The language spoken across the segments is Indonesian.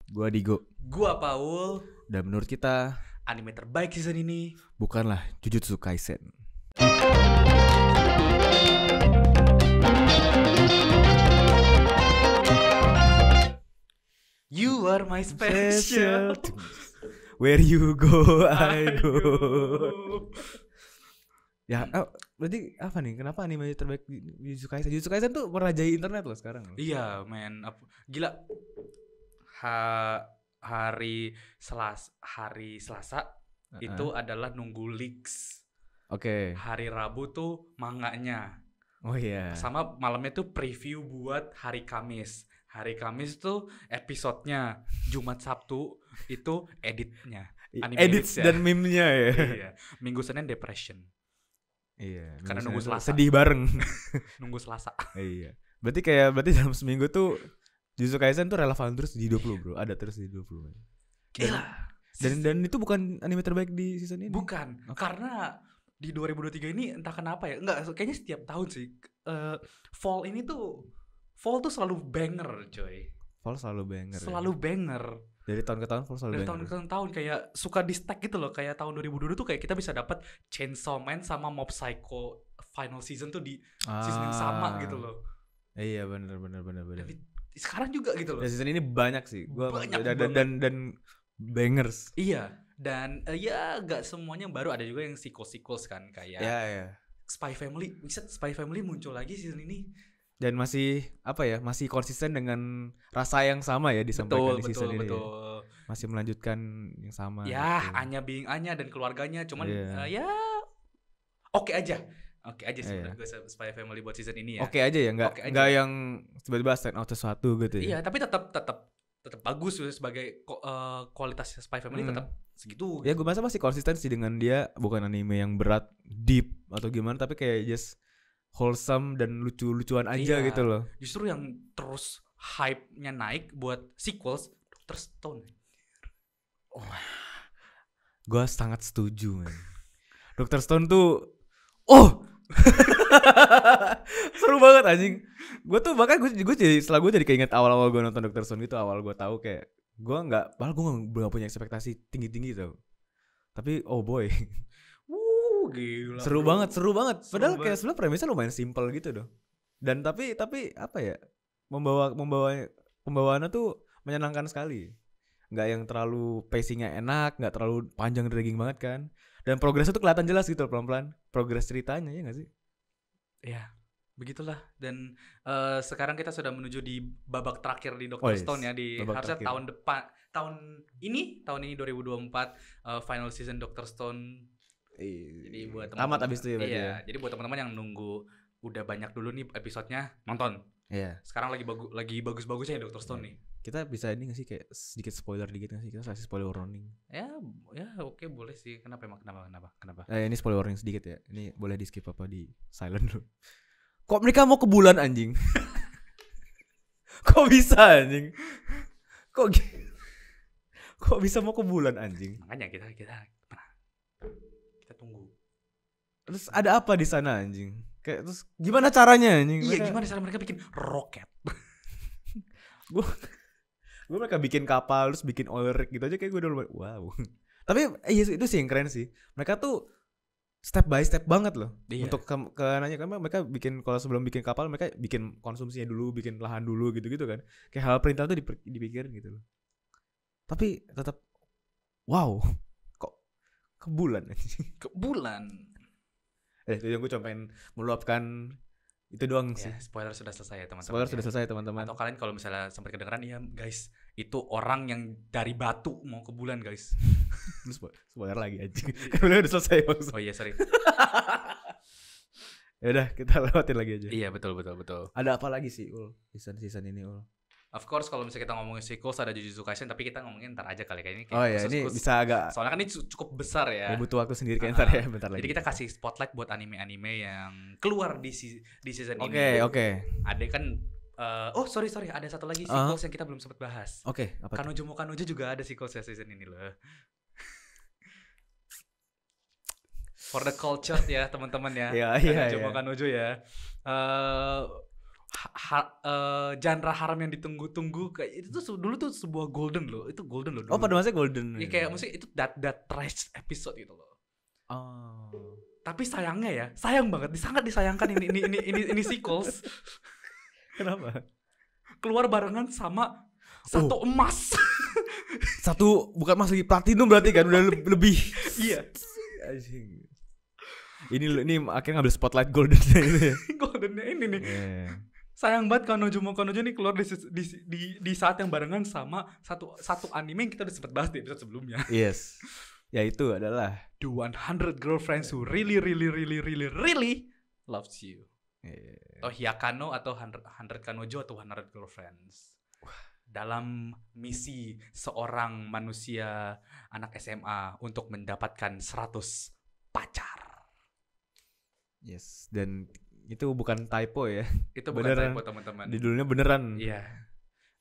Gua Digo. Gua Paul. Dan menurut kita Anime terbaik season ini bukanlah Jujutsu Kaisen. You are my special. Where you go, I go. Ya, berarti apa nih? Kenapa anime terbaik Jujutsu Kaisen? Jujutsu Kaisen tuh merajai internet loh sekarang. Iya, men. Gila. Hari Selasa itu adalah nunggu leaks. Oke. Hari Rabu tuh manganya. Oh iya. Sama malamnya tuh preview buat hari Kamis. Hari Kamis tuh episodenya. Jumat Sabtu itu editnya. Edits dan meme-nya ya. Iya. Minggu Senin depression. Iya. Karena nunggu Selasa. Sedih bareng. Nunggu Selasa. Iya. Berarti dalam seminggu tuh Jujutsu Kaisen tuh relevan terus di 20, bro. Ada terus di 20. Gila. Dan itu bukan anime terbaik di season ini. Bukan. Karena di 2023 ini entah kenapa ya. Enggak, kayaknya setiap tahun sih. Fall tuh selalu banger, coy. Fall selalu banger. Selalu ya. banger. Dari tahun ke tahun Fall selalu banger. Dari tahun ke tahun kayak suka di stack gitu loh. Kayak tahun 2022 tuh kayak kita bisa dapat Chainsaw Man sama Mob Psycho final season tuh di season yang sama gitu loh. Iya, benar. Tapi sekarang juga gitu loh. Ya, season ini banyak sih. Banyak dan bangers. Iya. Dan ya gak semuanya baru. Ada juga yang sequels kan. Kayak Spy Family. Bisa Spy Family muncul lagi season ini. Dan masih masih konsisten dengan rasa yang sama ya disampaikan di season ini. Betul. Ya. Masih melanjutkan yang sama. Ya gitu. Anya being Anya dan keluarganya. Cuman ya oke aja sih menurut gue Spy Family buat season ini ya. Oke aja ya, enggak yang tiba-tiba stand out sesuatu gitu ya. Iya, tapi tetap bagus sebagai kualitas Spy Family tetap segitu. Ya gue masa masih konsisten sih dengan dia, bukan anime yang berat, deep atau gimana, tapi kayak just wholesome dan lucu-lucuan aja gitu loh. Justru yang terus hype-nya naik buat sequels Dr. Stone. Gue sangat setuju, man. Dr. Stone tuh seru banget anjing. Gue tuh bahkan gue jadi setelah gue jadi keinget awal-awal gue nonton Dr. Stone gitu, awal gue tahu kayak gue nggak punya ekspektasi tinggi gitu. Tapi oh boy, gila. Seru banget. Padahal kayak sebenarnya premisnya lumayan simple gitu doh. Dan tapi apa ya, pembawaannya tuh menyenangkan sekali. Nggak yang terlalu pacingnya enak, nggak terlalu panjang dragging banget kan. Dan progresnya tuh kelihatan jelas gitu pelan-pelan. Progres ceritanya ya gak sih? Ya, begitulah. Dan sekarang kita sudah menuju di babak terakhir di Dr. Stone ya. Harusnya terakhir. Tahun ini 2024 final season Dr. Stone. Jadi buat tamat abis itu ya berarti ya. Jadi buat teman-teman yang nunggu udah banyak dulu nih episodenya, nonton. Iya. Sekarang lagi bagus-bagusnya Dr. Stone nih. Kita bisa ini gak sih kayak sedikit spoiler dikit gak sih? Kita kasih spoiler warning. Ya oke, boleh sih. Kenapa? Ini spoiler warning sedikit ya. Ini boleh di skip apa di silent dulu. Kok mereka mau ke bulan anjing? Kok bisa anjing? Kok bisa mau ke bulan anjing? Makanya kita tunggu. Terus ada apa di sana anjing? Kayak terus gimana caranya anjing? Iya, gimana cara mereka bikin roket? Gue mereka bikin kapal terus bikin oil rig gitu aja kayak gue udah wow. Tapi itu sih yang keren sih. Mereka tuh step by step banget loh. Iya. Untuk ke nanya kan mereka bikin, kalau sebelum bikin kapal mereka bikin konsumsinya dulu, bikin lahan dulu gitu-gitu kan. Kayak hal perintah tuh dipikirin gitu loh. Tapi tetap wow. Kok ke bulan anjing? Ke bulan. Itu yang gue cuma pengen meluapkan itu doang sih. Spoiler sudah selesai ya teman-teman. Spoiler sudah selesai teman-teman. Atau kalian kalau misalnya sampai kedengeran ya guys, itu orang yang dari batu mau ke bulan guys. Spoiler lagi anjing. Kan udah selesai maksudnya. Oh iya sorry. Ya udah kita lewatin lagi aja. Iya betul. Ada apa lagi sih season ini Of course kalau misalnya kita ngomongin sequels ada Jujutsu Kaisen, tapi kita ngomongin ntar aja kali kayak ini. Oh iya, ini bisa agak. Soalnya kan ini cukup besar ya. Butuh waktu sendiri kayak ntar ya, bentar lagi. Jadi kita kasih spotlight buat anime-anime yang keluar di season ini. Oke. Ada kan sorry, ada satu lagi sequels yang kita belum sempat bahas. Oke, apa? Kanojo juga ada sequels season ini loh. For the culture ya teman-teman ya. Iya. Kanojo ya. genre harem yang ditunggu-tunggu kayak itu tuh dulu tuh sebuah golden loh. Itu golden loh dulu. Oh, pada masa golden. Ya kayak maksudnya itu that trash episode gitu loh. Oh. Tapi sayangnya ya, sayang banget, sangat disayangkan ini sequels. Kenapa? Keluar barengan sama satu emas. Satu bukan emas lagi, platinum berarti kan udah lebih. Iya. Ini akhirnya ngambil spotlight goldennya ini. Goldennya ini nih. Yeah. Sayang banget Kanojo nih keluar di saat yang barengan sama satu anime yang kita udah sempat bahas di episode sebelumnya. Yes. Yaitu adalah The 100 Girlfriends Who Really Loves You. Yeah. Atau Hyakano atau 100 Kanojo atau 100 Girlfriends. Dalam misi seorang manusia anak SMA untuk mendapatkan 100 pacar. Yes, dan itu bukan typo ya. Itu bukan typo teman-teman. Judulnya beneran. Iya.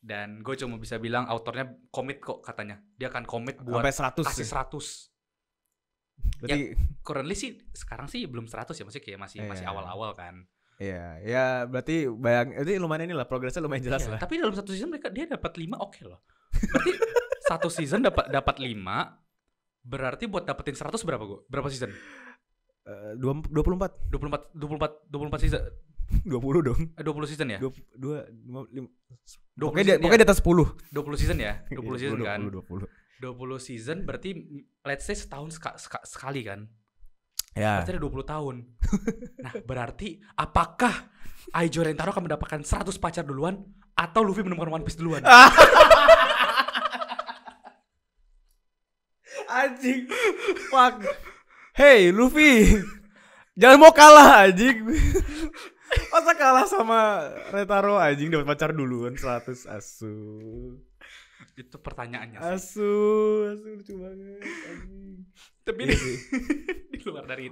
Dan gue cuma bisa bilang autornya komit kok katanya. Dia akan komit buat sampai 100 kasih 100. Berarti ya, currently sih sekarang sih belum 100 ya, masih kayak masih awal-awal kan. Iya, ya berarti itu lumayan inilah progresnya lumayan jelas lah. Tapi dalam satu season dia dapat 5 oke loh. Berarti satu season dapat 5, berarti buat dapetin 100 berapa gue? Berapa season? 24 season. 20 dong. 20 season ya? 5. Pokoknya di atas 10. 20 season ya? 20 season 20, kan? 20 season berarti let's say setahun sekali kan? Ya. Berarti ada 20 tahun. Nah, berarti apakah Aijo Rentaro akan mendapatkan 100 pacar duluan atau Luffy menemukan One Piece duluan? Anjing. Fuck. Hey Luffy, jangan mau kalah anjing. Masa kalah sama Rentaro anjing dapat pacar duluan 100 asu. Itu pertanyaannya sih. Asu lucu banget anjing. Tapi di luar dari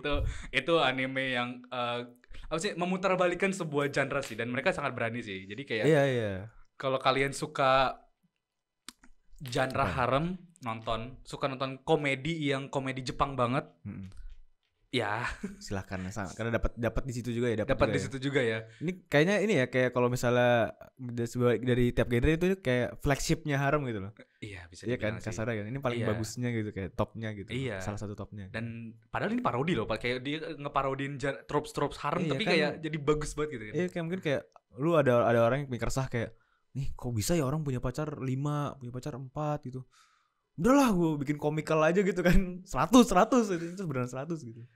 itu anime yang apa sih memutarbalikkan sebuah genre sih, dan mereka sangat berani sih. Jadi kayak kalau kalian suka genre harem, suka nonton komedi yang komedi Jepang banget, ya silakan karena dapat di situ juga ya, dapat di situ juga ya. Ini kayaknya ini ya kayak kalau misalnya dari tiap genre itu kayak flagshipnya harem gitu loh. Iya, bisa dibilang kan kasarnya kan. Ini paling bagusnya gitu, kayak topnya gitu. Iya. Salah satu topnya. Dan padahal ini parodi loh, kayak dia ngeparodin tropes harem, tapi kan, kayak jadi bagus banget gitu kan. Iya, kayak mungkin kayak lu ada orang yang mikir resah kayak, nih kok bisa ya orang punya pacar 5, punya pacar 4 gitu. Udahlah gue bikin komikal aja gitu kan. 100 itu beneran 100 gitu.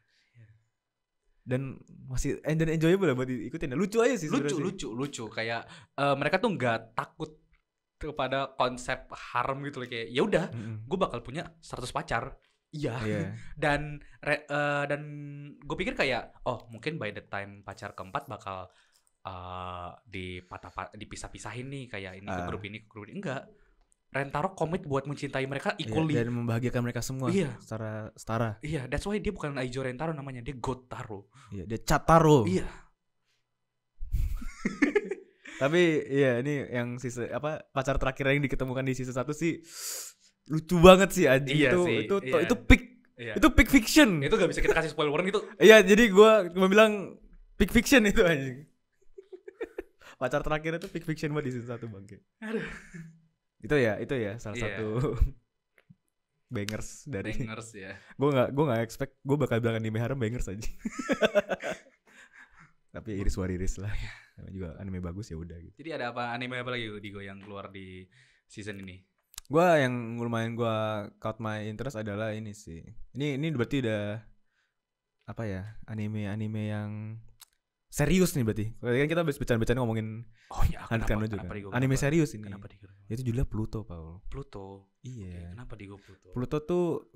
Dan masih dan enjoyable buat diikutin. Lucu aja sih sebenarnya. Lucu kayak mereka tuh nggak takut kepada konsep harem gitu loh, kayak ya udah gue bakal punya 100 pacar. Iya. Dan gue pikir kayak mungkin by the time pacar keempat bakal dipisah-pisahin nih, kayak ini ke grup ini enggak. Rentaro komit buat mencintai mereka equally dan membahagiakan mereka semua secara setara. Iya, that's why dia bukan Aijo Rentaro namanya, dia Gotaro. Iya, dia Cataro. Iya. Tapi iya ini yang pacar terakhir yang diketemukan di season 1 sih lucu banget sih anjing. Iya itu peak. Iya. Itu peak fiction. Itu gak bisa kita kasih spoiler warning itu. Iya, jadi gue cuma bilang peak fiction itu anjing. Pacar terakhir itu peak fiction banget di season 1 bangke. Aduh. Itu ya salah satu bangers ya. Gue nggak expect gue bakal bilang anime harem bangers aja. Tapi iris wariris lah. Namanya juga anime bagus ya udah gitu. Jadi ada anime apa lagi Digo yang keluar di season ini? Gue yang lumayan gue caught my interest adalah ini sih. Ini berarti udah apa ya, anime yang serius nih berarti. Kan kita bercanda-bercanda ngomongin anime serius ini. Kenapa itu judulnya Pluto, Paul. Pluto. Iya. Kenapa Digo Pluto? Pluto tuh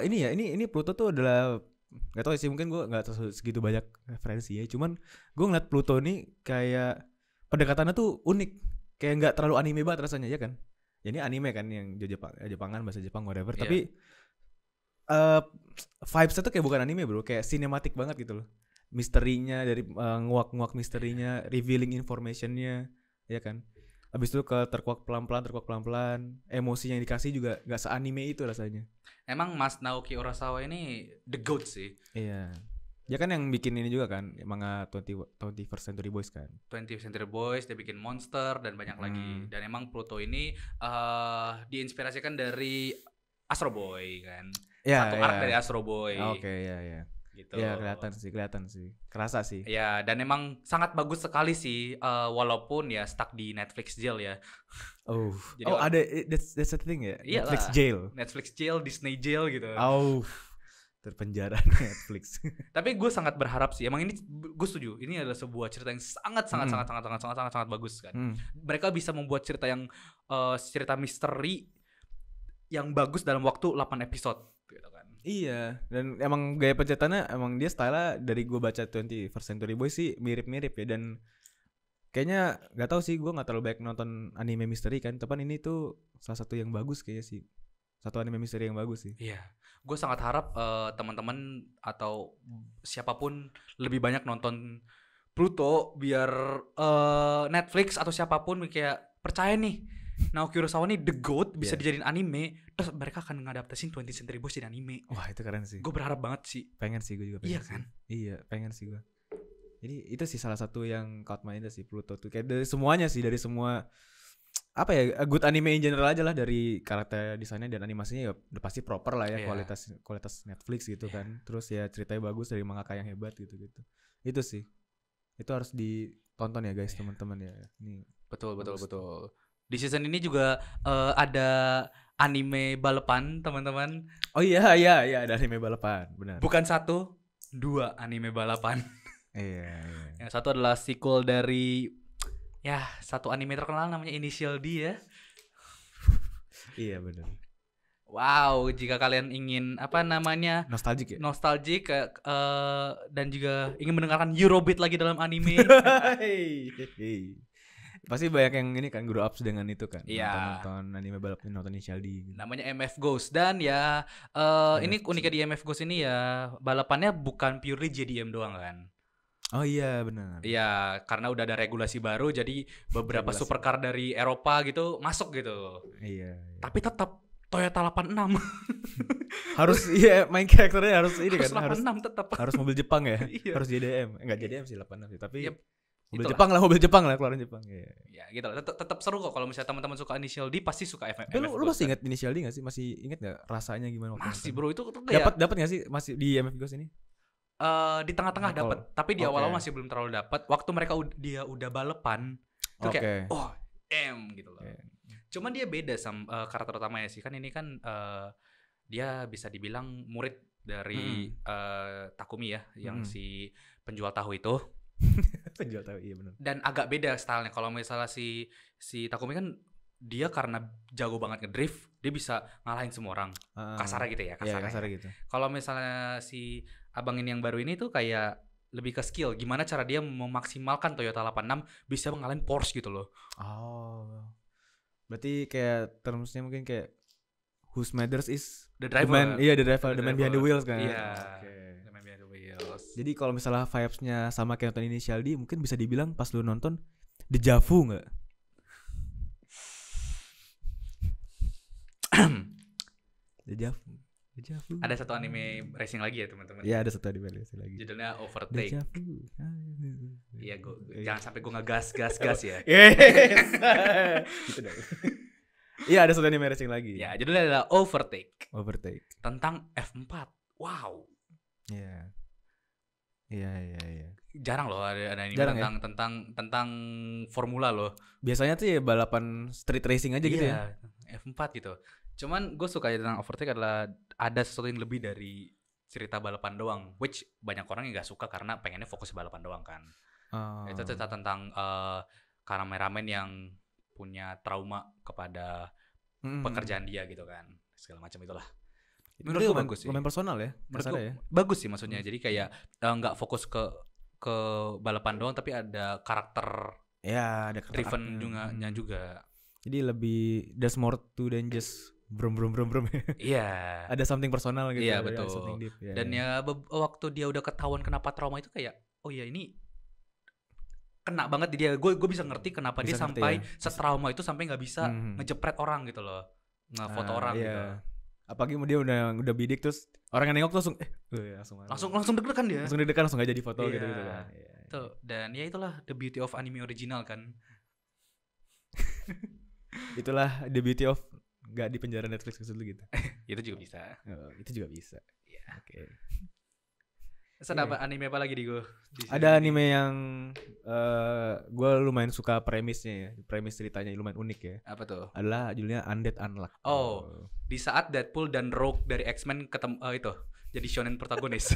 ini Pluto tuh adalah gak tau sih, mungkin gue gak segitu banyak referensi ya. Cuman gue ngeliat Pluto nih kayak pendekatannya tuh unik. Kayak gak terlalu anime banget rasanya ya kan. Ya ini anime kan yang Jepangan, bahasa Jepang whatever. Yeah. Tapi vibesnya tuh kayak bukan anime bro. Kayak sinematik banget gitu loh. Misterinya dari nguak-nguak misterinya, revealing informationnya, ya kan. Habis itu terkuak pelan-pelan, emosinya yang dikasih juga gak se-anime itu rasanya. Emang Mas Naoki Urasawa ini the GOAT sih. Iya. Dia kan yang bikin ini juga kan, manga 21st Century Boys kan. 20th Century Boys, dia bikin Monster dan banyak lagi. Dan emang Pluto ini diinspirasikan dari Astro Boy kan. Satu arc dari Astro Boy. Oke, ya. Gitu. Ya kelihatan sih, kerasa sih. Ya, dan emang sangat bagus sekali sih, walaupun ya stuck di Netflix jail ya. Jadi ada that's a thing ya. Netflix jail, Disney jail gitu. Terpenjara Netflix. Tapi gue sangat berharap sih, emang ini gue setuju. Ini adalah sebuah cerita yang sangat bagus kan. Mereka bisa membuat cerita yang cerita misteri yang bagus dalam waktu 8 episode gitu kan. Iya, dan emang gaya pencetannya emang dia style dari gue baca 21st Century Boys sih mirip-mirip ya, dan kayaknya nggak tahu sih, gue nggak terlalu banyak nonton anime misteri kan, tapi ini tuh salah satu yang bagus kayaknya sih, satu anime misteri yang bagus sih. Iya, gue sangat harap teman-teman atau siapapun lebih banyak nonton Pluto biar Netflix atau siapapun kayak percaya nih Naoki Urasawa nih the GOAT, bisa dijadiin anime, terus mereka akan ngadaptasin 20th Century Boys jadi anime. Wah itu keren sih. Gue berharap banget sih. Pengen sih gue juga. Iya kan? Iya pengen sih gue. Jadi itu sih salah satu yang caught my interest sih Pluto tuh. Kayak dari semuanya sih, dari semua apa ya, good anime in general aja lah, dari karakter desainnya dan animasinya ya udah pasti proper lah ya, kualitas Netflix gitu kan. Terus ya ceritanya bagus dari mangaka yang hebat gitu. Itu sih. Itu harus ditonton ya guys, teman-teman ya. Ini betul. Di season ini juga ada anime balapan, teman-teman. Oh iya ada anime balapan, benar. Bukan 1, 2 anime balapan. Iya. Yang satu adalah sequel dari satu anime terkenal namanya Initial D ya. Iya benar. Wow, jika kalian ingin nostalgic dan juga ingin mendengarkan Eurobeat lagi dalam anime. Pasti banyak yang ini kan grow up dengan itu kan. Iya. Nonton anime balap, nonton Initial D gitu. Namanya MF Ghost. Dan ya ini uniknya di MF Ghost ini ya, balapannya bukan purely JDM doang kan. Oh iya benar. Iya, karena udah ada regulasi baru, jadi beberapa supercar dari Eropa gitu masuk gitu. Iya. Tapi tetap Toyota 86. Harus main karakternya harus ini kan, harus 86 tetap. Harus mobil Jepang ya. Iya. Harus JDM. Enggak JDM sih 86 sih, tapi mobil Jepang lah keluaran Jepang. Ya gitu lah. Tetap seru kok kalau misalnya teman-teman suka Initial D, pasti suka MF. Lu masih ingat Initial D enggak sih? Masih ingat enggak rasanya gimana waktu Masih bro, itu dapat enggak sih masih di MF Ghost ini? Di tengah-tengah dapat, tapi di awal-awal masih belum terlalu dapat. Waktu dia udah balapan itu kayak gitu loh. Cuman dia beda sama karakter utamanya sih. Kan ini kan dia bisa dibilang murid dari Takumi ya, yang si penjual tahu itu. Penjual tahu, iya benar. Dan agak beda stylenya. Kalau misalnya si Takumi kan dia karena jago banget ngedrift, dia bisa ngalahin semua orang. Kasarnya gitu ya, kasarnya gitu. Kalau misalnya si abang ini yang baru ini tuh kayak lebih ke skill, gimana cara dia memaksimalkan Toyota 86 bisa ngalahin Porsche gitu loh. Oh. Berarti kayak termsnya mungkin kayak whose matters is the driver. The man behind the wheels kan. Iya. The man behind the wheels. Jadi kalau misalnya vibes-nya sama kayak nonton Initial D, mungkin bisa dibilang pas lu nonton deja vu enggak? Deja vu. Ada satu anime racing lagi ya teman-teman. Iya, ada satu anime racing lagi. Judulnya Overtake. Iya, jangan sampai gue ngegas ya. Gitu dong. Iya, ada satu anime racing lagi. Ya, judulnya adalah Overtake. Tentang F4. Wow. Iya. Jarang loh ada anime tentang formula loh. Biasanya tuh ya balapan street racing aja gitu ya. F4 gitu. Cuman gue suka tentang Overtake adalah ada sesuatu yang lebih dari cerita balapan doang, which banyak orang yang gak suka karena pengennya fokus balapan doang kan. Itu cerita tentang kameramen yang punya trauma kepada pekerjaan dia gitu kan, segala macam itulah. Menurut gue bagus sih. Lumayan personal ya. Bagus sih maksudnya. Jadi kayak nggak fokus ke balapan doang, tapi ada karakter. Ya, ada driven juga. Jadi lebih there's more to than just brum. Iya. Ada something personal gitu. Iya, betul. Something deep. Dan ya waktu dia udah ketahuan kenapa trauma itu kayak, oh ya ini kena banget di dia. Gue bisa ngerti kenapa dia sampai setrauma itu sampai nggak bisa ngejepret orang gitu loh, ngefoto orang gitu. Apalagi dia udah bidik terus orang yang nengok tuh langsung deg-degan dia. Langsung deg-degan langsung gak jadi foto gitu kan. Tuh, dan ya itulah the beauty of anime original kan. Itulah the beauty of gak di penjara Netflix dulu gitu. Itu juga bisa. Itu juga bisa. Iya. Oke. Terus ada anime apa lagi di gue? Ada anime yang gue lumayan suka premisnya ya. Premis ceritanya lumayan unik ya. Apa tuh? Adalah judulnya Undead Unluck. Oh, di saat Deadpool dan Rogue dari X-Men ketemu itu jadi shonen protagonis.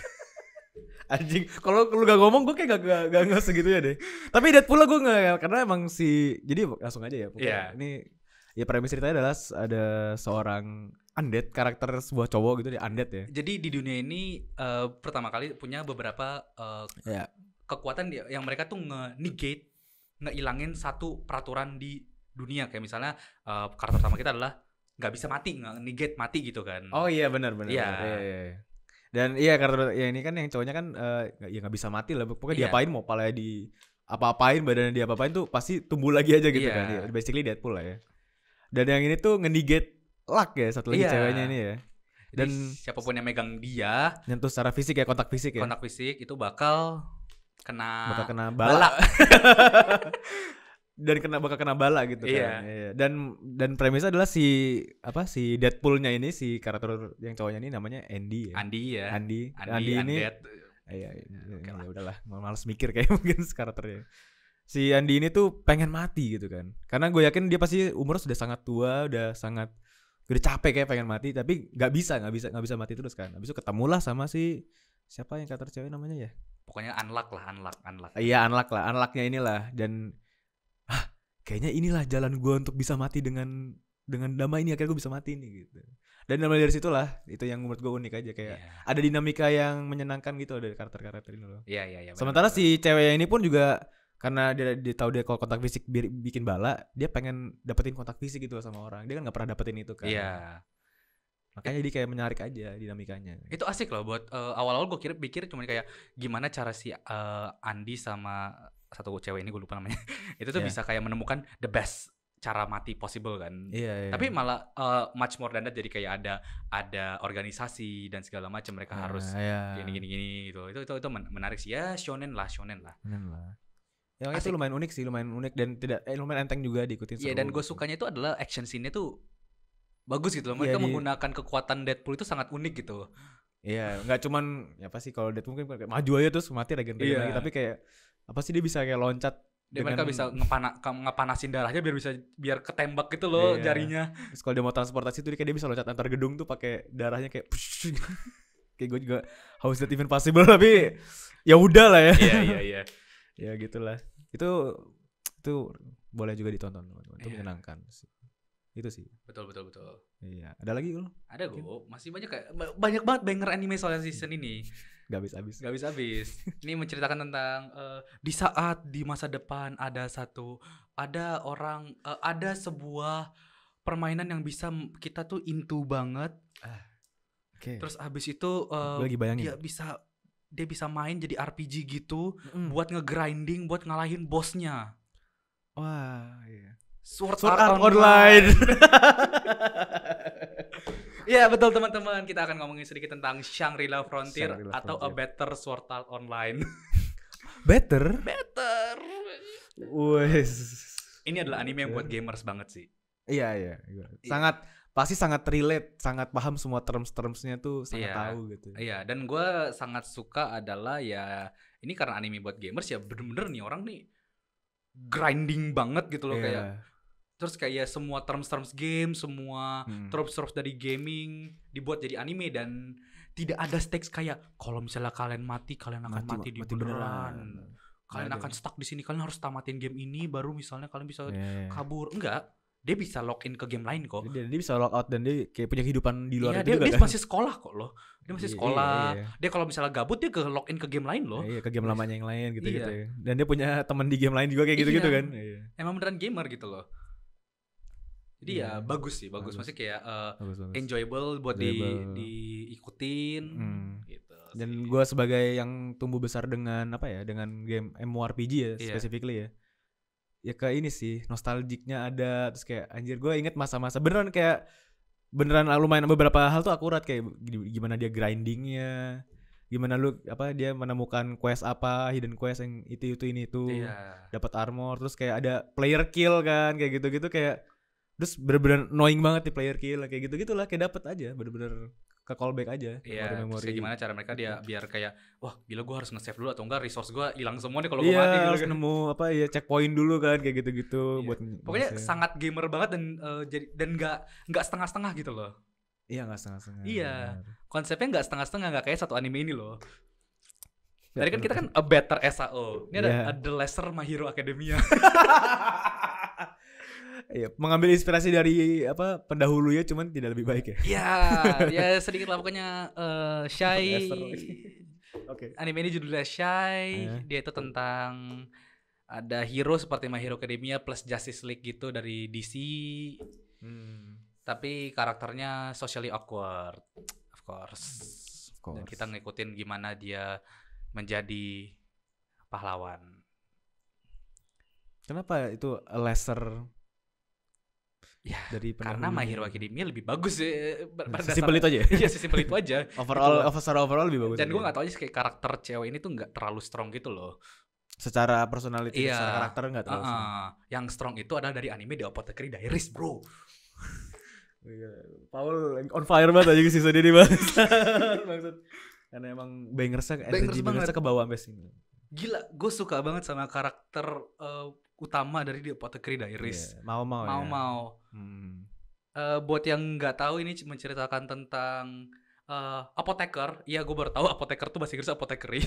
Anjing, kalau lu gak ngomong gue kayak gak segitunya deh. Tapi Deadpool lah gue gak, karena emang jadi langsung aja ya. Iya. Ini ya premis ceritanya adalah ada seorang undead, karakter sebuah cowok gitu dia undead ya. Jadi di dunia ini pertama kali punya beberapa kekuatan yang mereka tuh nge-negate, ngilangin satu peraturan di dunia. Kayak misalnya karakter pertama kita adalah nggak bisa mati, nge-negate mati gitu kan. Oh iya benar. Iya. Dan iya karakter ya ini kan yang cowoknya kan ya nggak bisa mati lah. Pokoknya diapain mau palanya di apa-apain, badannya dia apa-apain tuh pasti tumbuh lagi aja gitu kan. Ya, basically Deadpool lah ya. Dan yang ini tuh nge-negate luck ya, satu lagi ceweknya ini ya. Dan jadi, siapapun yang megang dia nyentuh secara fisik ya, kontak fisik ya. Kontak fisik itu bakal kena bala. Dan bakal kena bala gitu kan. Iya. Dan premisnya adalah si Deadpool-nya ini, si karakter yang cowoknya ini namanya Andy ya. Andy ini. Iya, ya udahlah, malas mikir kayak mungkin karakternya. Si Andy ini tuh pengen mati gitu kan. Karena gue yakin dia pasti umurnya sudah sangat tua, udah capek kayak pengen mati, tapi nggak bisa mati terus kan. Habis itu ketemulah sama si siapa yang karakter cewek namanya ya? Pokoknya unlock. Iya, unlocknya inilah. Dan kayaknya inilah jalan gue untuk bisa mati dengan damai ini, akhirnya gue bisa mati nih gitu. Dan dari situlah itu yang menurut gue unik aja, kayak ada dinamika yang menyenangkan gitu dari karakter-karakter ini loh. Iya. Sementara si cewek ini pun juga karena dia tahu dia kalau kontak fisik bikin bala, dia pengen dapetin kontak fisik gitu sama orang. Dia kan nggak pernah dapetin itu kan. Iya. Makanya jadi kayak menarik aja dinamikanya. Itu asik loh buat awal-awal gue pikir cuma kayak gimana cara si Andi sama satu cewek ini gue lupa namanya. Itu tuh bisa kayak menemukan the best cara mati possible kan. Iya. Tapi malah much more than that, jadi kayak ada organisasi dan segala macam, mereka harus gini gitu. Itu menarik sih ya, shonen lah. Yang itu lumayan unik dan lumayan enteng juga diikutin. Iya, dan gue sukanya itu adalah action scene-nya tuh bagus gitu loh. Mereka menggunakan kekuatan Deadpool itu sangat unik gitu. Iya, nggak cuman ya pasti kalau Deadpool mungkin kayak maju aja terus mati lagi, tapi kayak apa sih dia bisa kayak loncat. Mereka bisa ngepanasin darahnya biar ketembak gitu loh jarinya. Terus kalau dia mau transportasi tuh dia bisa loncat antar gedung tuh pakai darahnya kayak kayak gue juga how is that even possible, tapi ya udah lah ya. Iya. Ya gitulah. Itu boleh juga ditonton teman-teman. Itu menyenangkan sih. Itu sih. Betul. Iya. Ada lagi lo? Ada gue. Masih banyak banget banger anime soal season ini. Gak habis. Ini menceritakan tentang di saat di masa depan ada sebuah permainan yang bisa kita tuh into banget. Terus abis itu dia bisa main jadi RPG gitu, buat nge-grinding, buat ngalahin bosnya. Wah, iya. Sword Art Online. Ya betul teman-teman, kita akan ngomongin sedikit tentang Shangri-La Frontier atau A Better Sword Art Online. Better. Wes. Ini adalah anime yang buat gamers banget sih. Iya. Pasti sangat relate, sangat paham semua terms-termsnya tuh, sangat tahu gitu. Iya, dan gue sangat suka adalah ya ini karena anime buat gamers ya bener-bener nih orang nih grinding banget gitu loh kayak. Terus kayak semua terms game, semua tropes dari gaming dibuat jadi anime dan tidak ada stakes kayak kalau misalnya kalian mati kalian akan mati beneran. Kalian akan stuck di sini, kalian harus tamatin game ini baru misalnya kalian bisa kabur. Enggak. Dia bisa login ke game lain kok. Dia bisa log out dan dia kayak punya kehidupan di luar itu juga dia kan. masih sekolah kok loh. Dia masih sekolah. Dia kalau misalnya gabut dia ke login ke game lain loh. Iya, ke game lamanya yang lain gitu ya. Dan dia punya teman di game lain juga kayak gitu kan. Emang beneran gamer gitu loh. Jadi ya bagus sih. Maksudnya kayak enjoyable buat diikutin gitu. Dan gue sebagai yang tumbuh besar dengan dengan game MMORPG ya, specifically ya. Ya kayak ini sih, nostalgiknya ada, terus kayak anjir gue inget masa-masa beneran kayak beneran lumayan beberapa hal tuh akurat, kayak gimana dia grindingnya, gimana dia menemukan quest apa, hidden quest yang itu ini itu, dapat armor, terus kayak ada player kill kan, kayak gitu kayak, terus bener-bener annoying banget di player kill kayak gitu-gitulah, kayak dapet aja bener-bener ke callback aja. Terus kayak gimana cara mereka dia biar kayak wah gila gue harus nge-save dulu atau enggak resource gue hilang semua nih kalau gue mati harus nemu checkpoint dulu kan, kayak gitu-gitu buat pokoknya sangat gamer banget dan nggak setengah-setengah gitu loh. Iya, nggak setengah-setengah. Iya, konsepnya nggak setengah-setengah, nggak kayak satu anime ini loh. Tadi kan kita kan a better SAO. Ini ada The Lesser My Hero Academia. Iya, mengambil inspirasi dari pendahulunya, cuman tidak lebih baik ya. Iya, ya sedikit lah pokoknya. Shy. Okay. Anime ini judulnya Shy. Dia itu tentang ada hero seperti My Hero Academia plus Justice League gitu dari DC. Tapi karakternya socially awkward, of course. Dan kita ngikutin gimana dia menjadi pahlawan. Kenapa itu lesser? Ya, dari karena My Hero Academia lebih bagus ya. Sesimpel itu aja. Iya, sesimpel itu aja. overall lebih bagus. Dan gue nggak tahu aja kayak karakter cewek ini tuh nggak terlalu strong gitu loh. Secara personality, secara karakter nggak terlalu strong. Yang strong itu adalah dari anime The Apothecary Diaries, bro. Paul on fire banget aja season ini maksud. Karena emang bangersnya ke bawah sampai sini. Gila, gue suka banget sama karakter utama dari The Apothecary Diaries. Mau. Buat yang nggak tahu, ini menceritakan tentang apoteker. Iya, gue baru tahu apoteker tuh bahasa Inggris apothecary.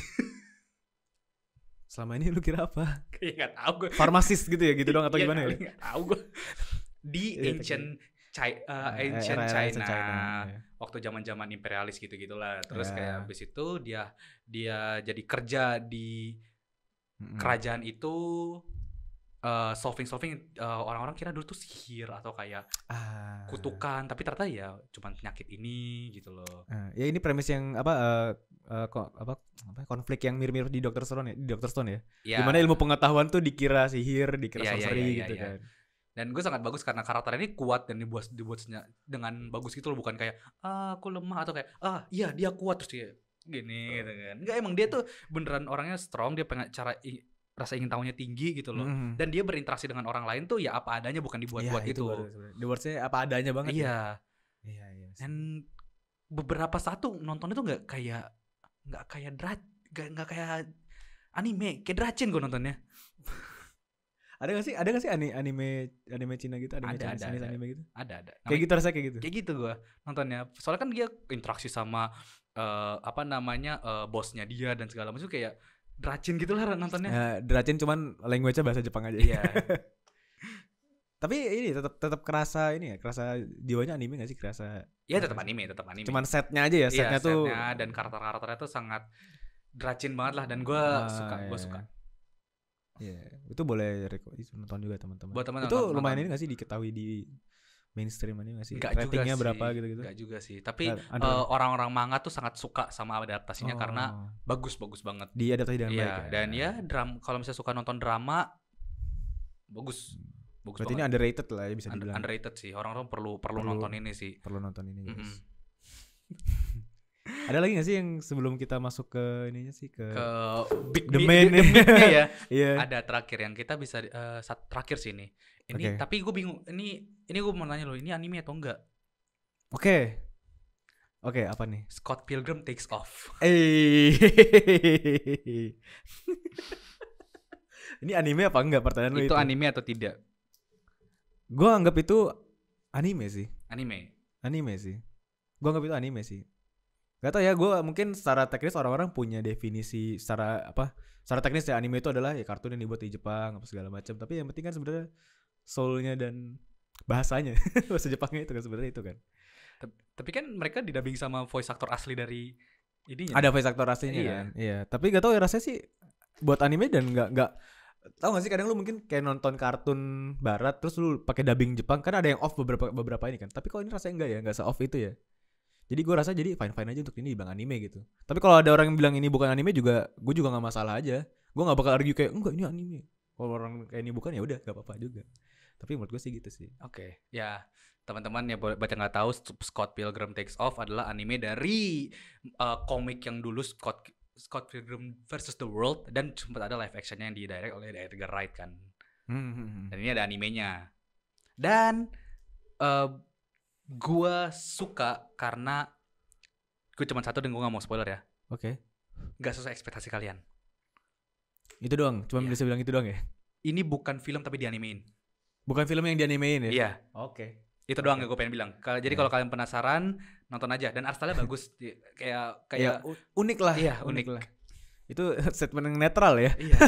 Selama ini lu kira apa? Kayak nggak tahu gue. Farmasis gitu ya, gitu dong atau gimana ya? Nggak tahu gue. Di ancient China. Waktu zaman imperialis gitu-gitulah. Terus kayak habis itu dia jadi kerja di kerajaan itu, solving orang-orang kira dulu tuh sihir atau kayak kutukan, tapi ternyata ya cuma penyakit ini gitu loh. Ya ini premis yang konflik yang mirip-mirip di Dr. Stone ya. Gimana ilmu pengetahuan tuh dikira sihir, dikira sorcery gitu kan. Dan gue sangat bagus karena karakter ini kuat dan dibuat dengan bagus gitu loh, bukan kayak aku lemah atau kayak iya dia kuat terus dia gini gitu kan. Enggak, emang dia tuh beneran orangnya strong, dia pengen rasa ingin tahunya tinggi gitu loh. Dan dia berinteraksi dengan orang lain tuh ya apa adanya, bukan dibuat-buat gitu. The words-nya apa adanya banget. Iya. Dan beberapa satu nonton itu nggak kayak anime, kayak Dracin gue nontonnya. Ada gak sih anime Cina gitu, anime gitu? Ada. Kayak gitu rasanya kayak gitu. Kayak gitu gue nontonnya. Soalnya kan dia interaksi sama bosnya dia dan segala macam, kayak Dracin gitu lah nontonnya. Dracin cuman language-nya bahasa Jepang aja. Iya. Tapi ini tetap kerasa jiwanya anime gak sih? Iya, tetap anime. Cuman setnya aja ya, setnya tuh. Setnya dan karakternya tuh sangat Dracin banget lah, dan gue suka. Iya, itu boleh nonton juga teman-teman. Itu nonton. Lumayan ini nggak sih diketahui di mainstream ini nggak sih? Ratingnya berapa gitu? Nggak juga sih. Tapi orang-orang manga tuh sangat suka sama adaptasinya karena bagus banget. Diadaptasi dengan baik. Dan kalau misalnya suka nonton drama, bagus. Berarti ini underrated lah ya, bisa dibilang. Underrated sih. Orang-orang perlu nonton ini sih. Perlu nonton ini guys. Ada lagi gak sih yang sebelum kita masuk ke ininya sih, ke big the main ya? Yeah. Ada terakhir yang kita bisa terakhir sih ini. Tapi gue bingung. Ini gue mau nanya lo, ini anime atau enggak? Oke, apa nih? Scott Pilgrim Takes Off. Ini anime apa enggak, pertanyaan lo itu? Itu anime atau tidak? Gue anggap itu anime sih. Anime sih. Gue anggap itu anime sih. Gak tau ya, gue mungkin secara teknis orang-orang punya definisi secara teknis ya, anime itu adalah ya kartun yang dibuat di Jepang apa segala macam. Tapi yang penting kan sebenarnya soulnya dan bahasanya, bahasa Jepangnya itu kan sebenarnya itu kan. Tapi kan mereka didubbing sama voice actor asli dari ininya. Ada voice actor aslinya kan. Iya. Tapi gak tau ya, rasanya sih buat anime dan gak tau gak sih, kadang lu mungkin kayak nonton kartun barat terus lu pakai dubbing Jepang, kan ada yang off beberapa ini kan. Tapi kalau ini rasanya enggak ya, enggak se-off itu ya. Jadi gue rasa jadi fine aja untuk ini dibilang anime gitu. Tapi kalau ada orang yang bilang ini bukan anime juga, gue juga nggak masalah aja. Gue nggak bakal argue kayak enggak ini anime. Kalau orang kayak ini bukan ya udah nggak apa-apa juga. Tapi menurut gue sih gitu sih. Oke. Ya, teman-teman ya buat yang nggak tahu, Scott Pilgrim Takes Off adalah anime dari komik yang dulu Scott Pilgrim versus the World, dan sempat ada live actionnya yang didirect oleh Edgar Wright kan. Dan ini ada animenya. Dan gue suka karena gue cuma satu dan gue gak mau spoiler ya. Oke. Gak sesuai ekspektasi kalian. Itu doang, cuma bisa bilang itu doang ya. Ini bukan film tapi dianimein. Bukan film yang dianimein ya? Iya. Oke. Itu doang yang gue pengen bilang. Jadi kalau kalian penasaran, nonton aja. Dan art style-nya bagus. Kayak unik lah. Iya, unik lah. Itu statement yang netral ya. Iya.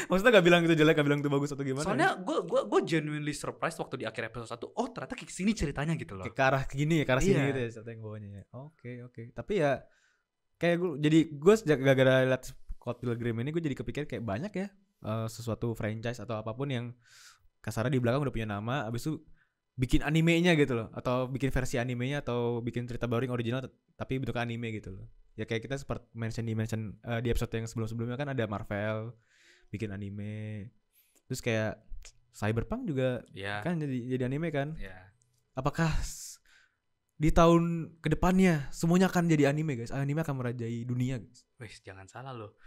Maksudnya gak bilang itu jelek, gak bilang itu bagus atau gimana. Soalnya gue genuinely surprised waktu di akhir episode 1. Oh ternyata kayak sini ceritanya gitu loh. Ke arah gini ya, ke arah sini gitu ya cerita yang bawahnya ya. Oke. Tapi ya kayak gue sejak gara-gara liat Scott Pilgrim ini, gue jadi kepikir kayak banyak ya sesuatu franchise atau apapun yang kasarnya di belakang udah punya nama, abis itu bikin animenya gitu loh, atau bikin versi animenya, atau bikin cerita baru yang original tapi bentuk anime gitu loh. Ya kayak kita seperti mention di episode yang sebelum-sebelumnya kan ada Marvel bikin anime, terus kayak Cyberpunk juga kan jadi anime kan. Apakah di tahun kedepannya semuanya akan jadi anime guys? Anime akan merajai dunia guys. Wih, jangan salah loh.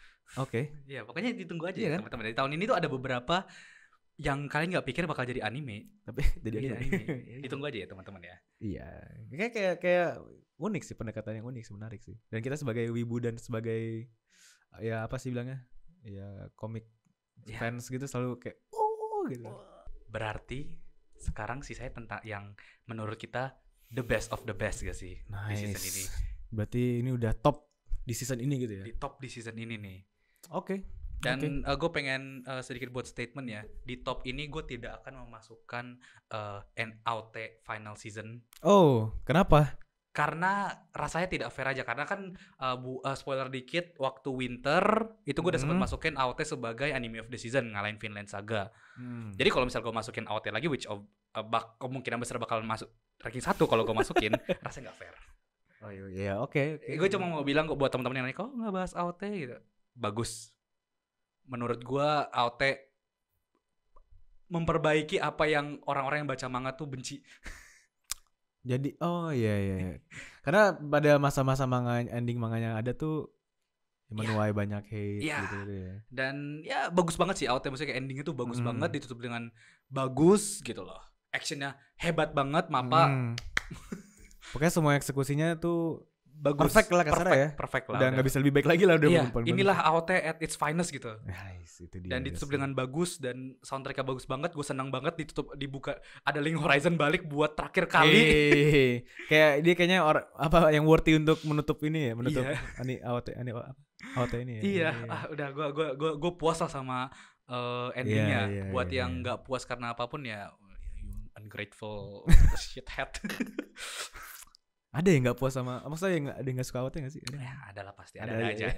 Oke. Ya pokoknya ditunggu aja ya teman-teman. Di tahun ini tuh ada beberapa yang kalian nggak pikir bakal jadi anime, tapi jadi anime. Ditunggu aja ya teman-teman ya. Iya, kayak unik sih, pendekatan yang unik sih, menarik sih. Dan kita sebagai wibu dan sebagai ya apa sih bilangnya, ya komik fans gitu selalu kayak gitu. Berarti sekarang sih saya tentang yang menurut kita the best of the best gak sih di season ini. Berarti ini udah top di season ini gitu ya? Top di season ini nih. Oke. Dan gue pengen sedikit buat statement ya. Di top ini gue tidak akan memasukkan NOT final season. Oh, kenapa? Karena rasanya tidak fair aja. Karena kan spoiler dikit, waktu winter itu gue udah sempat masukin AOT sebagai anime of the season, ngalahin Vinland Saga. Jadi kalau misal gue masukin AOT lagi, which of kemungkinan besar bakal masuk ranking 1 kalau gue masukin, rasanya nggak fair. Oh iya, oke. Gue cuma mau bilang buat teman-teman yang nanya, kok nggak bahas AOT gitu. Bagus. Menurut gue AOT memperbaiki apa yang orang-orang yang baca manga tuh benci. Jadi iya. Karena pada masa-masa ending manganya ada tuh menuai banyak hate gitu ya. Dan ya bagus banget sih AOT, maksudnya kayak endingnya tuh bagus banget, ditutup dengan bagus gitu loh. Actionnya hebat banget, mapa. Pokoknya semua eksekusinya tuh bagus, perfect lah kasarnya ya. Perfect lah. Udah nggak bisa lebih baik lagi lah. Inilah AOT at its finest gitu. Nice, itu dia. Dan ditutup dengan bagus, dan soundtracknya bagus banget. Gue senang banget dibuka ada Link Horizon balik buat terakhir kali. Kayak dia kayaknya apa yang worthy untuk menutup ini ya, menutup AOT ini ya. Iya, udah gue puas lah sama endingnya. Buat yang nggak puas karena apapun ya, you ungrateful shithead. Ada yang nggak puas sama, maksudnya ada yang nggak suka AOT nggak sih? Ada lah pasti, ada aja.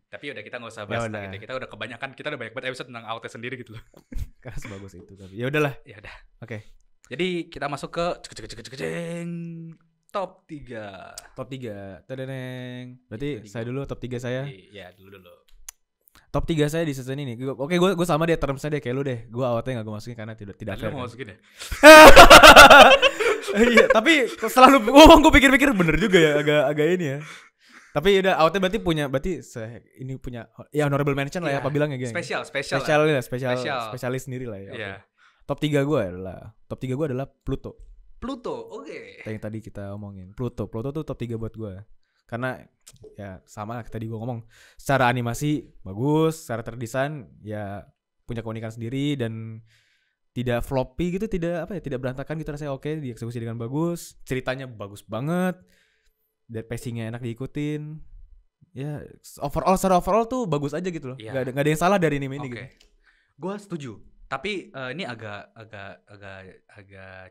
Tapi udah kita nggak usah bahas gitu. Kita udah banyak banget episode tentang AOT sendiri gitu loh. Karena sebagus itu tapi. Ya udahlah. Oke. Jadi kita masuk ke top 3. Top 3. Tadeng. Berarti saya dulu top 3 saya. Iya, dulu. Top 3 saya di season ini. Oke, gue sama deh termsnya deh kayak lu deh. Gue AOT gak gue masukin karena tidak fair. Lu mau masukin ya? Iya, tapi selalu gue pikir-pikir bener juga ya, agak ini ya. Tapi udah AOT berarti punya ini punya ya honorable mention lah ya, apa bilangnya gitu. Spesialis sendiri lah ya. Iya. Top 3 gue adalah Pluto. Oke. Yang tadi kita omongin. Pluto tuh top 3 buat gue. Karena ya sama lah tadi gue ngomong, secara animasi bagus, secara terdesain ya punya keunikan sendiri dan tidak floppy gitu, tidak berantakan gitu, rasanya oke, dieksekusi dengan bagus, ceritanya bagus banget, dan pacingnya enak diikutin. Ya secara overall tuh bagus aja gitu loh. Gak ada yang salah dari anime ini gitu. Gue setuju. Tapi ini agak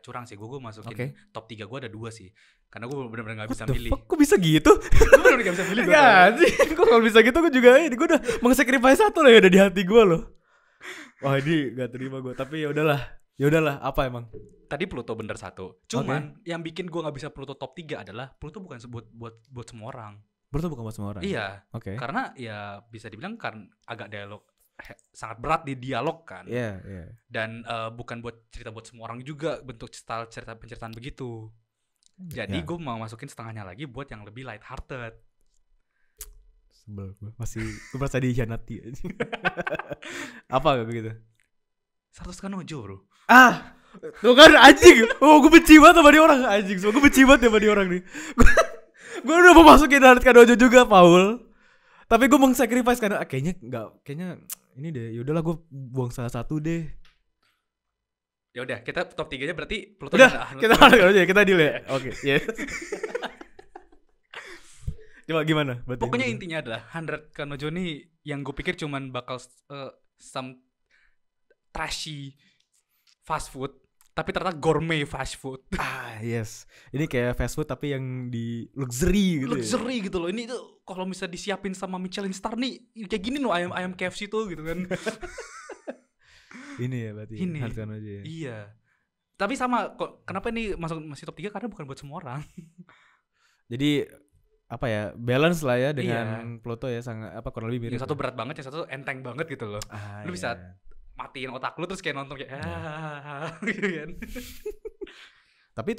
curang sih. Gue masukin top 3 gue ada 2 sih. Karena gue benar-benar gak bisa milih. Kok bisa gitu? Gue benar-benar gak bisa milih. Gak sih. Kok kalau bisa gitu gue juga gue udah meng-sacrifice satu lah ya ada di hati gue loh. Wah ini gak terima gue. Tapi ya udahlah. Apa emang? Tadi Pluto bener 1. Cuman yang bikin gue gak bisa Pluto top 3 adalah Pluto bukan buat semua orang. Pluto bukan buat semua orang? Iya. Oke. Karena ya bisa dibilang kan agak dialog sangat berat di dialog kan. Iya, yeah. Dan bukan buat cerita buat semua orang juga, bentuk style cerita penceritaan begitu. Jadi gue mau masukin setengahnya lagi buat yang lebih light hearted. Sebel gue gue merasa dikhianati. Apa begitu? Sartoshi Kanojo bro. Tuh kan anjing. Gue benci banget sama dia orang anjing. Gue benci banget sama dia orang nih. Gue udah mau masukin Sartoshi Kanojo juga Paul. Tapi gue meng-sacrifice karena kayaknya ini deh. Yaudahlah gue buang salah satu deh. Ya udah, kita top 3-nya berarti Pluto. Udah, kita deal ya. Oke, ya. Coba gimana? Pokoknya intinya adalah 100 Kanojo nih yang gue pikir cuman bakal some trashy fast food, tapi ternyata gourmet fast food. Yes. Ini kayak fast food tapi yang di luxury gitu. Luxury gitu loh. Ini tuh kalau bisa disiapin sama Michelin star nih kayak gini loh ayam KFC tuh gitu kan. Ini ya berarti. Ini. Aja ya. Iya. Tapi sama kok kenapa ini masih top 3 karena bukan buat semua orang. Jadi apa ya, balance lah ya dengan Pluto ya, sangat kurang lebih mirip. Yang satu berat banget, yang satu enteng banget gitu loh. Lu bisa matiin otak lu terus kayak nonton kayak gitu kan. Tapi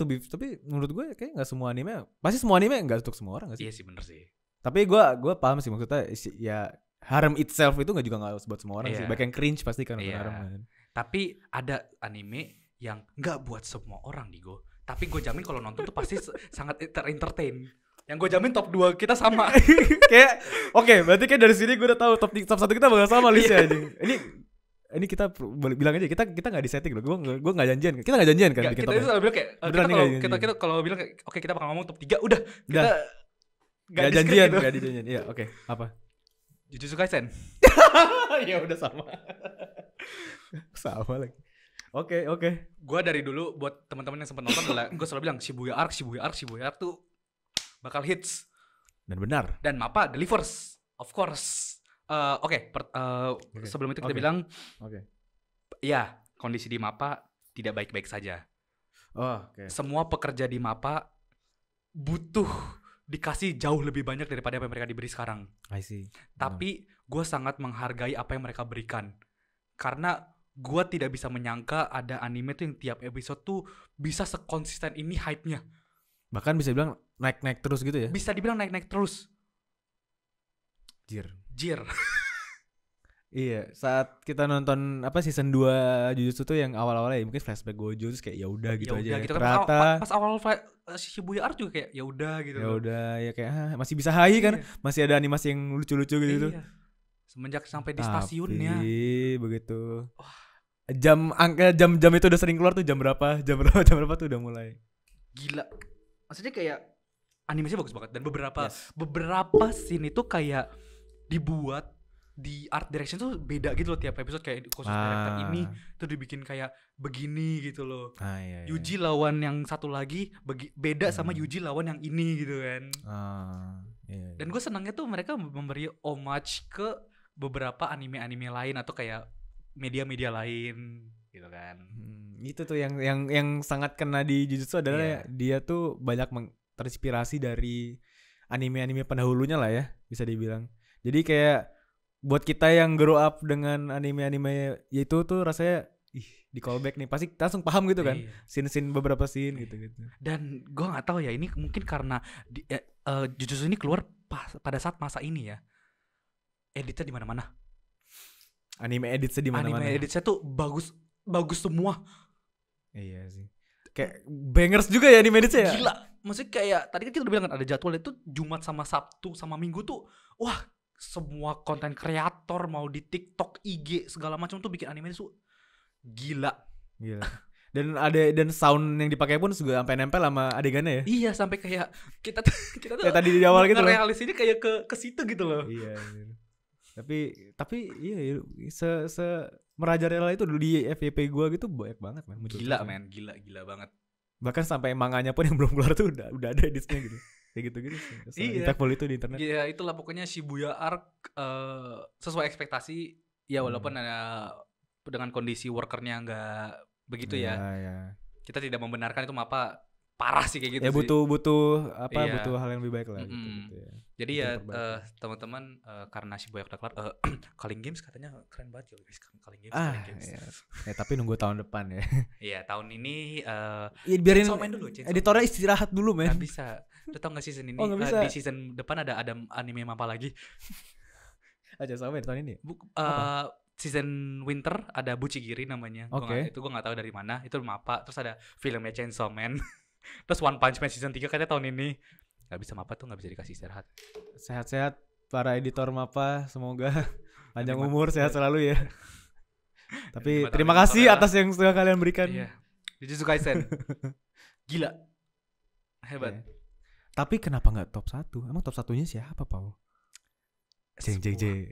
menurut gue kayak nggak semua anime, pasti semua anime nggak untuk semua orang nggak sih? Iya sih bener sih. Tapi gue paham sih maksudnya ya, harem itself itu juga nggak buat semua orang sih. Banyak yang cringe pasti kan harem kan. Tapi ada anime yang nggak buat semua orang Digo. Tapi gue jamin kalau nonton tuh pasti sangat entertain. Yang gue jamin top 2 kita sama. Kayak oke, berarti kayak dari sini gue udah tahu top 1 kita bakal sama listnya anjing. Ini kita boleh bilang aja kita nggak di setting loh. Gue nggak janjian. Kita nggak janjian kan bikin top. Kita selalu bilang kayak kita kalau bilang kayak oke kita bakal ngomong top 3 udah. Kita nggak janjian, nggak dijanjian. Iya, oke. Apa? Jujutsu Kaisen. Ya udah sama. Sama lagi. Oke. Gue dari dulu buat teman-teman yang sempat nonton adalah gue selalu bilang Shibuya Arc tuh bakal hits. Dan benar. Dan MAPPA delivers, of course. Oke. Sebelum itu kita bilang, ya kondisi di MAPPA tidak baik-baik saja. Semua pekerja di MAPPA butuh dikasih jauh lebih banyak daripada apa yang mereka diberi sekarang. I see. Tapi gue sangat menghargai apa yang mereka berikan. Karena gue tidak bisa menyangka ada anime tuh yang tiap episode tuh bisa sekonsisten ini hype-nya. Bahkan bisa dibilang naik-naik terus gitu ya? Bisa dibilang naik-naik terus. Jir. Iya, saat kita nonton season 2 Jujutsu tuh yang awal-awalnya ya, mungkin flashback Gojo terus kayak ya udah gitu aja. Gitu. Ternyata pas awal Shibuya Arc juga kayak ya udah gitu. Ya udah ya kayak masih bisa hai kan? Masih ada animasi yang lucu-lucu gitu. Iya. Semenjak sampai di stasiunnya. Begitu. Jam itu udah sering keluar tuh jam berapa tuh udah mulai. Gila. Maksudnya kayak animasinya bagus banget dan beberapa scene itu kayak dibuat di art direction tuh beda gitu loh tiap episode, kayak khusus director ini tuh dibikin kayak begini gitu loh. Iya. Yuji lawan yang satu lagi beda sama Yuji lawan yang ini gitu kan. Iya. Dan gue senangnya tuh mereka memberi homage ke beberapa anime-anime lain atau kayak media-media lain gitu kan. Itu tuh yang sangat kena di Jujutsu adalah dia tuh banyak terinspirasi dari anime-anime pendahulunya lah ya, bisa dibilang. Jadi kayak buat kita yang grow up dengan anime-anime itu tuh rasanya di callback nih pasti langsung paham gitu kan. Scene-scene beberapa scene gitu. Dan gue nggak tahu ya, ini mungkin karena Jujutsu ini keluar pada saat masa ini ya. Editnya di mana-mana. Anime editnya di mana-mana. Anime editnya tuh bagus semua. Iya sih. Kayak bangers juga ya anime editnya ya. Gila. Maksudnya kayak tadi kan kita udah bilang kan ada jadwal itu Jumat sama Sabtu sama Minggu tuh wah, semua konten kreator mau di TikTok, IG segala macam tuh bikin anime itu gila. Dan sound yang dipakai pun juga sampai nempel sama adegannya ya. Iya, sampai kayak kita tuh kayak tadi di awal gitu. Realisinya kayak ke situ gitu loh. Iya. Tapi iya merajalela itu dulu di FYP gua gitu banyak banget man. Gila banget. Bahkan sampai manganya pun yang belum keluar tuh udah ada editnya gitu. Kayak gitu sih. Impactful itu di internet. Iya, itulah pokoknya Shibuya Arc sesuai ekspektasi ya, walaupun ada dengan kondisi workernya nggak begitu ya. Kita tidak membenarkan itu MAPPA parah sih kayak gitu ya, sih. butuh apa? Iya. Butuh hal yang lebih baik lah gitu ya. Jadi ya teman-teman karena Shibuya udah kelar Calling Games katanya keren banget ya guys. Calling Games. Ya. Tapi nunggu tahun depan ya. Iya, tahun ini ya biarin dulu, editornya istirahat dulu, men. Gak bisa. Lu tau gak season ini di season depan ada anime apa lagi? Aja sama tahun ini. Season winter ada Buchigiri namanya. Itu gue gak tahu dari mana. Itu MAPPA. Terus ada filmnya Chainsaw Man. Terus One Punch Man season 3 katanya tahun ini. Gak bisa MAPPA tuh gak bisa dikasih istirahat. Sehat-sehat para editor MAPPA. Semoga panjang umur, sehat selalu ya. Tapi terima kasih atas yang sudah kalian berikan. Iya. Jujutsu Kaisen. Gila. Hebat. Tapi kenapa gak top 1? Emang top 1-nya siapa, Paul?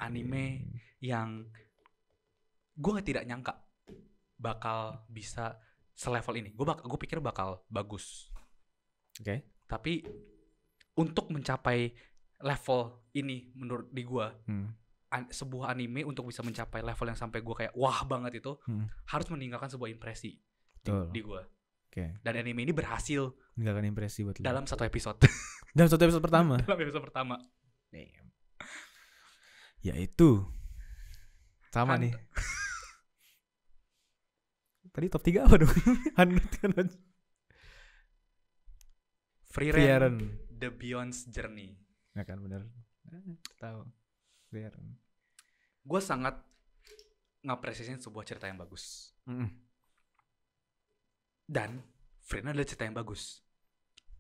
Anime yang gue tidak nyangka bakal bisa selevel ini. Gue pikir bakal bagus. Oke. Tapi untuk mencapai level ini menurut di gue, sebuah anime untuk bisa mencapai level yang sampai gue kayak wah banget itu harus meninggalkan sebuah impresi di gue. Dan anime ini berhasil meninggalkan impresi buat dalam satu episode. Dalam satu episode pertama. Dalam episode pertama. Yaitu sama nih. Tadi top 3 apa dong? Frieren, The Beyond's Journey. Ya kan, bener. Tahu. Frieren. Gue sangat ngapresiasiin sebuah cerita yang bagus. Dan Frieren adalah cerita yang bagus.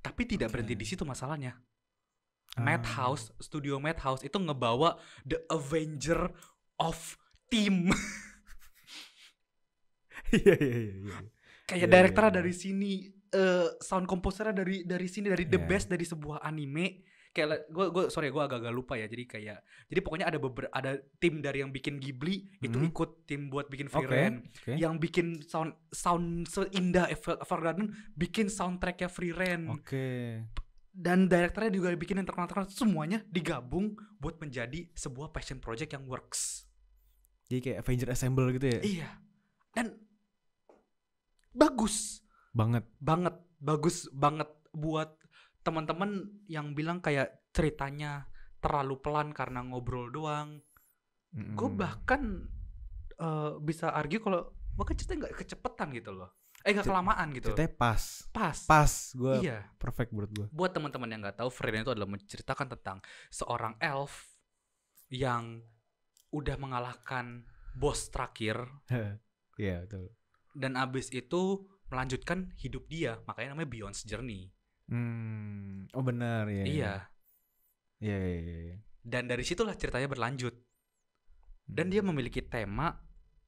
Tapi tidak berhenti di situ masalahnya. Studio Madhouse itu ngebawa The Avenger of Team. Iya. Kayak direkturnya dari sini, sound composernya dari sini, dari the best dari sebuah anime. Kayak gue agak lupa ya. Jadi pokoknya ada tim dari yang bikin Ghibli itu ikut tim buat bikin Frieren. Yang bikin sound seindah Evergarden bikin soundtracknya Frieren. Dan direkturnya juga bikin yang terkenal, semuanya digabung buat menjadi sebuah passion project yang works. Jadi kayak Avenger Assemble gitu ya? Iya. Dan bagus banget buat teman-teman yang bilang kayak ceritanya terlalu pelan karena ngobrol doang. Gue bahkan bisa argue kalau bahkan ceritanya nggak kecepetan gitu loh. Nggak kelamaan gitu. Ceritanya pas. Gue perfect menurut gue. Buat teman-teman yang nggak tahu, Frieren itu adalah menceritakan tentang seorang elf yang udah mengalahkan bos terakhir. Iya, betul. Dan abis itu melanjutkan hidup dia, makanya namanya Beyond's Journey. Oh benar ya. Iya. Dan dari situlah ceritanya berlanjut. Dan dia memiliki tema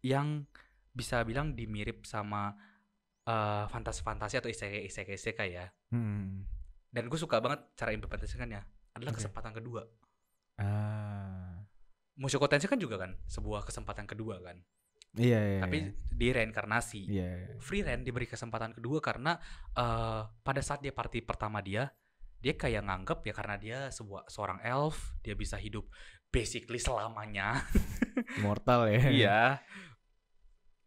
yang bisa bilang dimirip sama fantasi-fantasi atau isekai ya. Dan gue suka banget cara implementasikannya. Adalah kesempatan kedua. Mushoku Tensei kan juga kan sebuah kesempatan kedua kan. Iya. Tapi di reinkarnasi. Frieren diberi kesempatan kedua karena pada saat dia party pertama dia kayak nganggep ya karena dia seorang elf, dia bisa hidup basically selamanya. Immortal ya. Iya.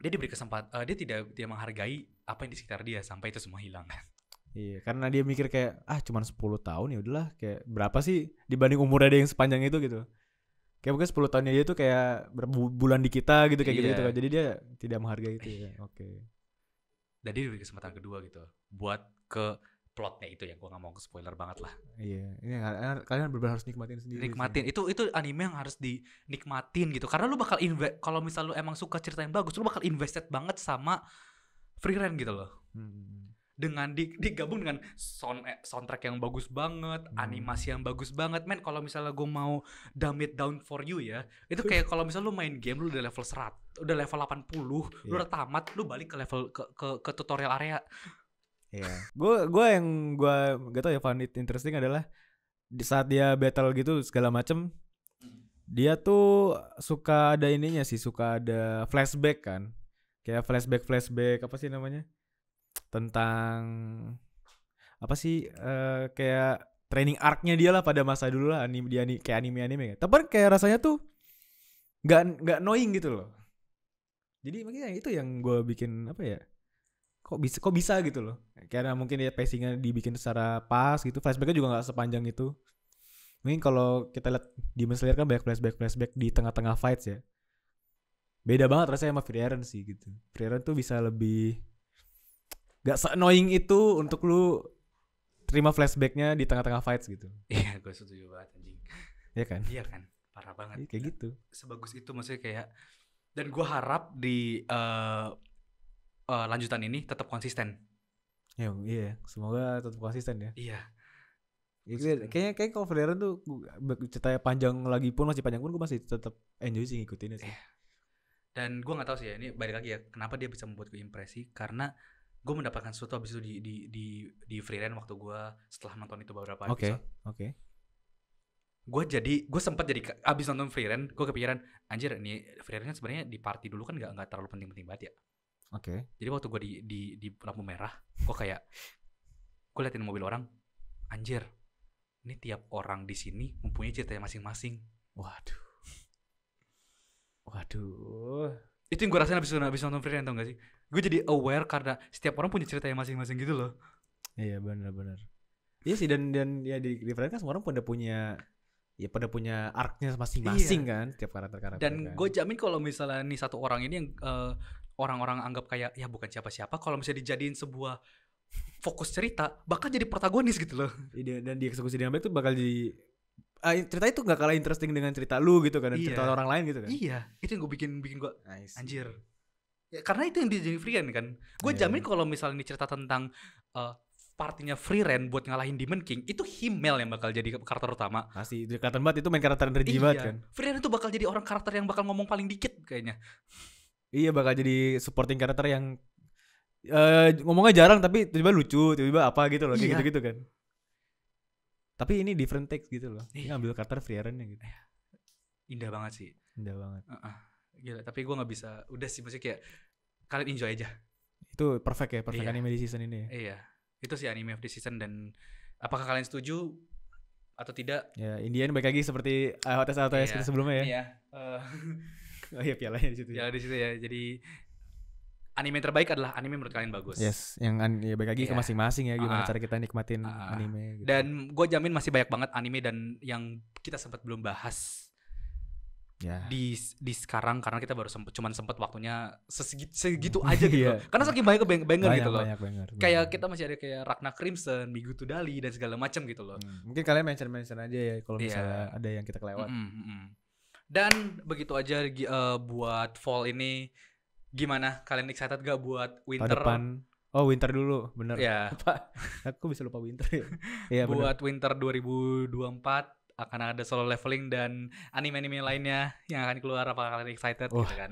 Dia diberi kesempatan, dia tidak menghargai apa yang di sekitar dia sampai itu semua hilang. Iya, karena dia mikir kayak cuman 10 tahun ya udahlah, kayak berapa sih dibanding umurnya dia yang sepanjang itu gitu. Kayak mungkin 10 tahunnya dia tuh kayak berbulan di kita gitu kayak gitu kan. Jadi dia tidak menghargai itu ya. Dan dia diberi kesempatan kedua gitu buat ke plotnya itu ya. Gue gak mau ke spoiler banget lah. Iya, ini kalian benar-benar harus nikmatin sendiri. Itu anime yang harus dinikmatin gitu. Karena lu bakal kalau misal lu emang suka cerita yang bagus, lu bakal invested banget sama Frieren gitu loh. Dengan digabung dengan soundtrack yang bagus banget, animasi yang bagus banget. Men, kalau misalnya gue mau dumb it down for you ya, itu kayak kalau misalnya lu main game lu udah level 100, udah level 80, lu udah tamat, lu balik ke level ke tutorial area. Iya. Gue yang gue gak tau ya, find it interesting adalah di saat dia battle gitu segala macem, dia tuh suka ada ininya sih, suka ada flashback kan. Kayak flashback apa sih namanya? Tentang apa sih kayak training arc-nya dia lah pada masa dulu lah, kayak anime. Tapi kayak rasanya tuh nggak annoying gitu loh. Jadi makanya itu yang gue bikin apa ya, kok bisa gitu loh. Karena mungkin ya pacingnya dibikin secara pas gitu. Flashbacknya juga nggak sepanjang itu. Mungkin kalau kita lihat Demon Slayer kan banyak flashback di tengah-tengah fights ya. Beda banget rasanya sama Free Iron sih gitu. Free Iron tuh bisa lebih gak se-annoying itu untuk lu terima flashbacknya di tengah-tengah fights gitu. Iya, gue setuju banget anjing. Iya kan? Iya kan, parah banget. Kayak gitu. Sebagus itu maksudnya kayak. Dan gue harap di lanjutan ini tetap konsisten. Iya, semoga tetap konsisten ya. Iya. Kayaknya kalau Free Iron tuh ceritanya panjang lagi pun masih panjang pun gue masih tetap enjoy sih ngikutinnya sih. Dan gue nggak tahu sih ya, ini balik lagi ya, kenapa dia bisa membuat gue impresi, karena gue mendapatkan sesuatu abis itu di Free Iron waktu gue setelah nonton itu beberapa episode. Oke. Gue sempat jadi abis nonton Free Iron, gue kepikiran anjir ini Free Iron kan sebenarnya di party dulu kan nggak terlalu penting banget ya. Oke. Jadi waktu gue di lampu merah, gue liatin mobil orang, anjir, ini tiap orang di sini mempunyai ceritanya masing-masing. Waduh. Itu yang gue rasain abis nonton Free Iron, tau gak sih? Gue jadi aware karena setiap orang punya ceritanya masing-masing gitu loh. Iya benar. Iya sih dan ya di Free Iron kan semua orang pada punya arc-nya masing-masing kan, tiap karakter. Dan gue jamin kalau misalnya nih satu orang ini yang orang-orang anggap kayak ya bukan siapa-siapa, kalau misalnya dijadiin sebuah fokus cerita bakal jadi protagonis gitu loh. Dan dieksekusi dengan baik tuh bakal jadi cerita itu gak kalah interesting dengan cerita lu gitu kan, dan cerita orang lain gitu kan. Iya, itu yang gue bikin gue anjir. Ya, karena itu yang jadi Free Iron kan. Gue jamin kalau misalnya ini cerita tentang partinya Free Iron buat ngalahin Demon King, itu Himmel yang bakal jadi karakter utama. Pasti kelihatan banget itu main karakter energi banget kan. Free Iron itu bakal jadi orang karakter yang bakal ngomong paling dikit kayaknya. Iya, bakal jadi supporting karakter yang ngomongnya jarang tapi tiba-tiba lucu, tiba-tiba apa gitu loh, kayak gitu-gitu kan. Tapi ini different takes gitu loh. Dia ngambil karakter Free Iron-nya gitu. Indah banget sih. Indah banget. Gila, tapi gue gak bisa. Udah sih, maksudnya kayak kalian enjoy aja. Itu perfect anime di season ini ya. Iya, itu sih anime of the season. Dan apakah kalian setuju atau tidak? Ya, Indian baik lagi seperti HTS kita sebelumnya ya. Iya. Oh iya, pialanya di situ. Ya di situ ya. Jadi anime terbaik adalah anime menurut kalian bagus. Yes, yang ya baik lagi ke masing-masing ya, gimana cara kita nikmatin anime gitu. Dan gue jamin masih banyak banget anime dan yang kita sempat belum bahas. Ya. Di sekarang karena kita baru cuman sempat waktunya segitu aja gitu. Karena saking banyak banger gitu loh. Banyak. Kayak kita masih ada kayak Ragna Crimson, Migu to Dali dan segala macam gitu loh. Mungkin kalian mention aja ya kalau misalnya ada yang kita kelewat. Dan begitu aja buat fall ini. Gimana? Kalian excited gak buat winter? Depan. Oh, winter dulu, bener. Ya. Aku bisa lupa winter ya. Iya, buat bener. Winter 2024 akan ada solo leveling dan anime-anime lainnya yang akan keluar. Apakah kalian excited gitu kan?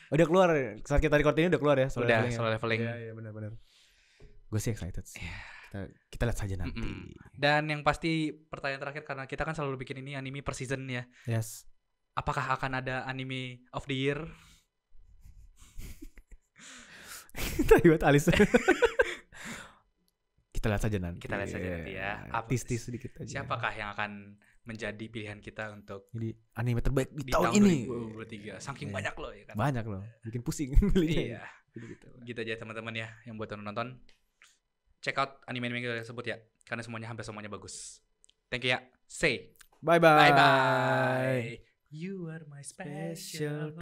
Udah keluar, saat kita record ini udah keluar ya solo leveling. Solo leveling. Iya, benar. Gue sih excited sih. Kita lihat saja nanti. Dan yang pasti pertanyaan terakhir, karena kita kan selalu bikin ini anime per season ya. Yes. Apakah akan ada anime of the year? Buat Alis. Kita lihat saja nanti. Ya. Artis sedikit aja. Siapakah yang akan menjadi pilihan kita untuk jadi anime terbaik di tahun ini? 2023. Saking banyak loh ya kan. Banyak loh. Bikin pusing. Iya. Gitu aja teman-teman ya yang buat nonton. Check out anime-anime yang kita sebut ya, karena hampir semuanya bagus. Thank you ya. Say bye bye. Bye bye. You are my special.